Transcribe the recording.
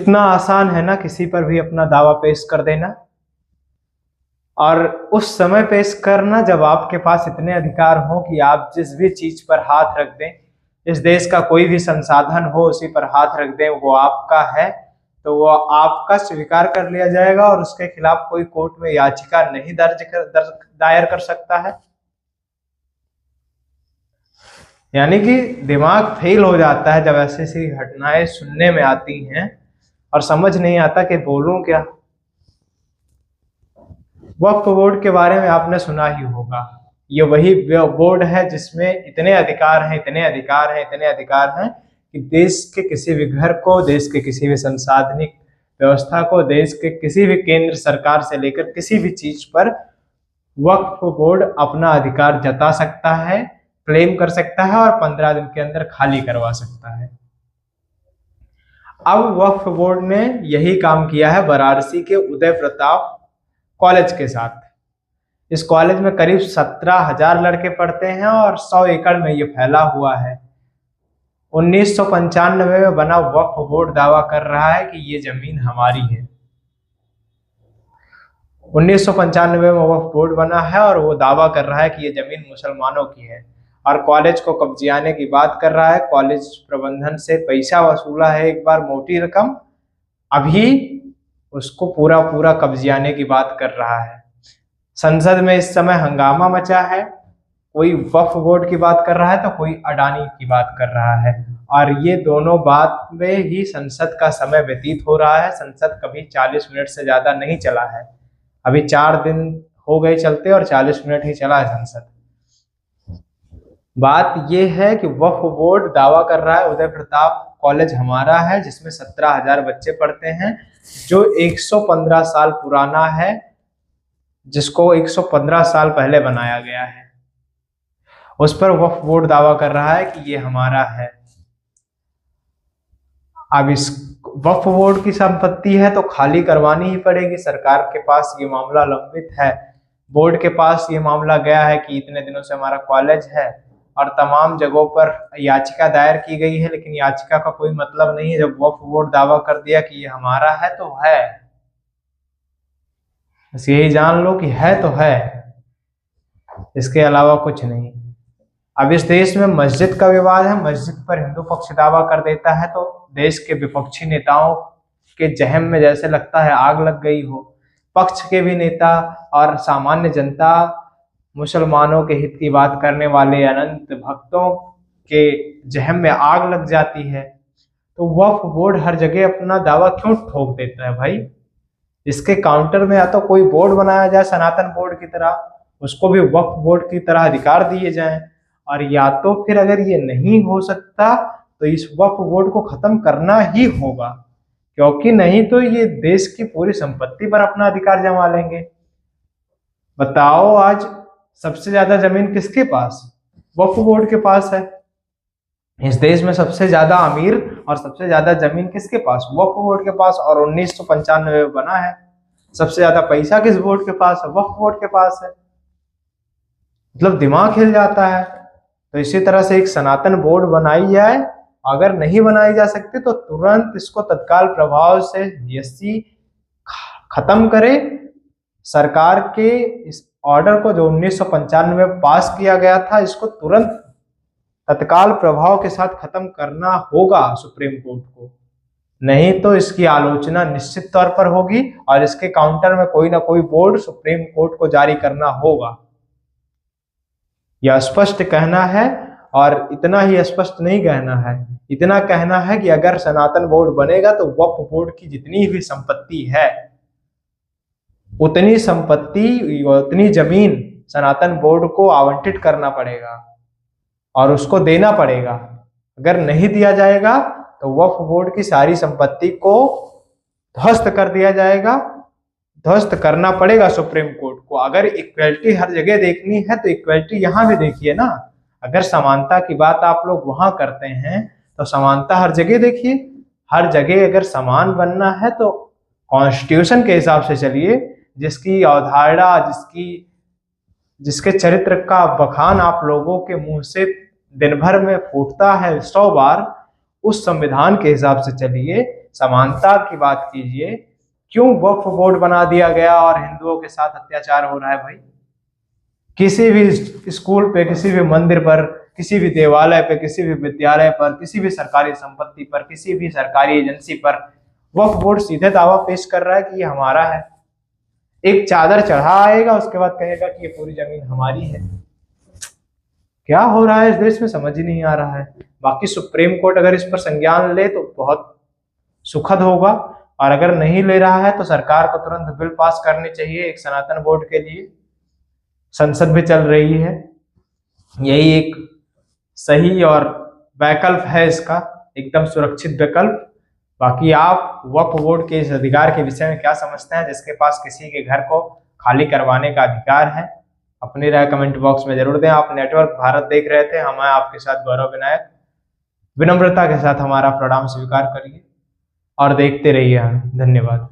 कितना आसान है ना किसी पर भी अपना दावा पेश कर देना, और उस समय पेश करना जब आपके पास इतने अधिकार हो कि आप जिस भी चीज पर हाथ रख दें, इस देश का कोई भी संसाधन हो उसी पर हाथ रख दें, वो आपका है, तो वो आपका स्वीकार कर लिया जाएगा और उसके खिलाफ कोई कोर्ट में याचिका नहीं दायर कर सकता है। यानी कि दिमाग फेल हो जाता है जब ऐसी ऐसी घटनाएं सुनने में आती हैं और समझ नहीं आता कि बोलूं क्या। वक्फ बोर्ड के बारे में आपने सुना ही होगा, ये वही बोर्ड है जिसमें इतने अधिकार हैं, इतने अधिकार हैं, इतने अधिकार हैं कि देश के किसी भी घर को, देश के किसी भी संसाधनिक व्यवस्था को, देश के किसी भी केंद्र सरकार से लेकर किसी भी चीज पर वक्फ बोर्ड अपना अधिकार जता सकता है, क्लेम कर सकता है और 15 दिन के अंदर खाली करवा सकता है। अब वक्फ बोर्ड ने यही काम किया है वाराणसी के उदय प्रताप कॉलेज के साथ। इस कॉलेज में करीब 17,000 लड़के पढ़ते हैं और 100 एकड़ में ये फैला हुआ है। 1995 में बना वक्फ बोर्ड दावा कर रहा है कि ये जमीन हमारी है। 1995 में वक्फ बोर्ड बना है और वो दावा कर रहा है कि ये जमीन मुसलमानों की है और कॉलेज को कब्जियाने की बात कर रहा है। कॉलेज प्रबंधन से पैसा वसूला है एक बार मोटी रकम, अभी उसको पूरा पूरा कब्जियाने की बात कर रहा है। संसद में इस समय हंगामा मचा है, कोई वक्फ बोर्ड की बात कर रहा है तो कोई अडानी की बात कर रहा है, और ये दोनों बात में ही संसद का समय व्यतीत हो रहा है। संसद कभी 40 मिनट से ज्यादा नहीं चला है, अभी 4 दिन हो गए चलते और 40 मिनट ही चला है संसद। बात यह है कि वक्फ बोर्ड दावा कर रहा है उदय प्रताप कॉलेज हमारा है, जिसमें 17,000 बच्चे पढ़ते हैं, जो 115 साल पुराना है, जिसको 115 साल पहले बनाया गया है। उस पर वक्फ बोर्ड दावा कर रहा है कि ये हमारा है। अब इस वक्फ बोर्ड की संपत्ति है तो खाली करवानी ही पड़ेगी। सरकार के पास ये मामला लंबित है, बोर्ड के पास ये मामला गया है कि इतने दिनों से हमारा कॉलेज है, और तमाम जगहों पर याचिका दायर की गई है, लेकिन याचिका का कोई मतलब नहीं है। जब वक्फ बोर्ड दावा कर दिया कि ये हमारा है तो है, बस यही जान लो कि है तो है, इसके अलावा कुछ नहीं। अब इस देश में मस्जिद का विवाद है, मस्जिद पर हिंदू पक्ष दावा कर देता है तो देश के विपक्षी नेताओं के जहन में जैसे लगता है आग लग गई हो। पक्ष के भी नेता और सामान्य जनता, मुसलमानों के हित की बात करने वाले अनंत भक्तों के जहन में आग लग जाती है। तो वक्फ बोर्ड हर जगह अपना दावा क्यों ठोक देता है भाई? इसके काउंटर में या तो कोई बोर्ड बनाया जाए सनातन बोर्ड की तरह, उसको भी वक्फ बोर्ड की तरह अधिकार दिए जाएं, और या तो फिर अगर ये नहीं हो सकता तो इस वक्फ बोर्ड को खत्म करना ही होगा, क्योंकि नहीं तो ये देश की पूरी संपत्ति पर अपना अधिकार जमा लेंगे। बताओ आज सबसे ज्यादा जमीन किसके पास? वक्फ बोर्ड के पास है। इस देश में सबसे ज्यादा अमीर और सबसे ज्यादा जमीन किसके पास? वक्फ बोर्ड के पास, और 1995 में बना है। सबसे ज्यादा पैसा किस बोर्ड के पास है? वक्फ बोर्ड के पास है। मतलब दिमाग हिल जाता है। तो इसी तरह से एक सनातन बोर्ड बनाई जाए, अगर नहीं बनाई जा सकती तो तुरंत इसको तत्काल प्रभाव से जीएसटी खत्म करे। सरकार के इस ऑर्डर को जो 1995 में पास किया गया था, इसको तुरंत तत्काल प्रभाव के साथ खत्म करना होगा सुप्रीम कोर्ट को, नहीं तो इसकी आलोचना निश्चित तौर पर होगी और इसके काउंटर में कोई ना कोई बोर्ड सुप्रीम कोर्ट को जारी करना होगा। यह स्पष्ट कहना है, और इतना ही स्पष्ट नहीं कहना है, इतना कहना है कि अगर सनातन बोर्ड बनेगा तो वक्फ बोर्ड की जितनी भी संपत्ति है, उतनी संपत्ति, उतनी जमीन सनातन बोर्ड को आवंटित करना पड़ेगा और उसको देना पड़ेगा। अगर नहीं दिया जाएगा तो वक्फ बोर्ड की सारी संपत्ति को ध्वस्त कर दिया जाएगा, ध्वस्त करना पड़ेगा सुप्रीम कोर्ट को। अगर इक्वलिटी हर जगह देखनी है तो इक्वलिटी यहाँ भी देखिए ना। अगर समानता की बात आप लोग वहां करते हैं तो समानता हर जगह देखिए। हर जगह अगर समान बनना है तो कॉन्स्टिट्यूशन के हिसाब से चलिए, जिसकी अवधारणा, जिसके चरित्र का बखान आप लोगों के मुंह से दिन भर में फूटता है 100 बार, उस संविधान के हिसाब से चलिए समानता की बात कीजिए। क्यों वक्फ बोर्ड बना दिया गया और हिंदुओं के साथ अत्याचार हो रहा है भाई? किसी भी स्कूल पे, किसी भी मंदिर पर, किसी भी देवालय पे, किसी भी विद्यालय पर, किसी भी सरकारी संपत्ति पर, किसी भी सरकारी एजेंसी पर वक्फ बोर्ड सीधे दावा पेश कर रहा है कि ये हमारा है। एक चादर चढ़ा आएगा, उसके बाद कहेगा कि ये पूरी जमीन हमारी है। क्या हो रहा है इस देश में समझ ही नहीं आ रहा है। बाकी सुप्रीम कोर्ट अगर इस पर संज्ञान ले तो बहुत सुखद होगा, और अगर नहीं ले रहा है तो सरकार को तुरंत बिल पास करनी चाहिए एक सनातन बोर्ड के लिए। संसद भी चल रही है, यही एक सही और वैकल्प है इसका, एकदम सुरक्षित विकल्प। बाकी आप वक्फ बोर्ड के इस अधिकार के विषय में क्या समझते हैं, जिसके पास किसी के घर को खाली करवाने का अधिकार है? अपनी राय कमेंट बॉक्स में जरूर दें। आप नेटवर्क भारत देख रहे थे, हम आपके साथ गौरव विनायक। विनम्रता के साथ हमारा प्रणाम स्वीकार करिए और देखते रहिए हमें। धन्यवाद।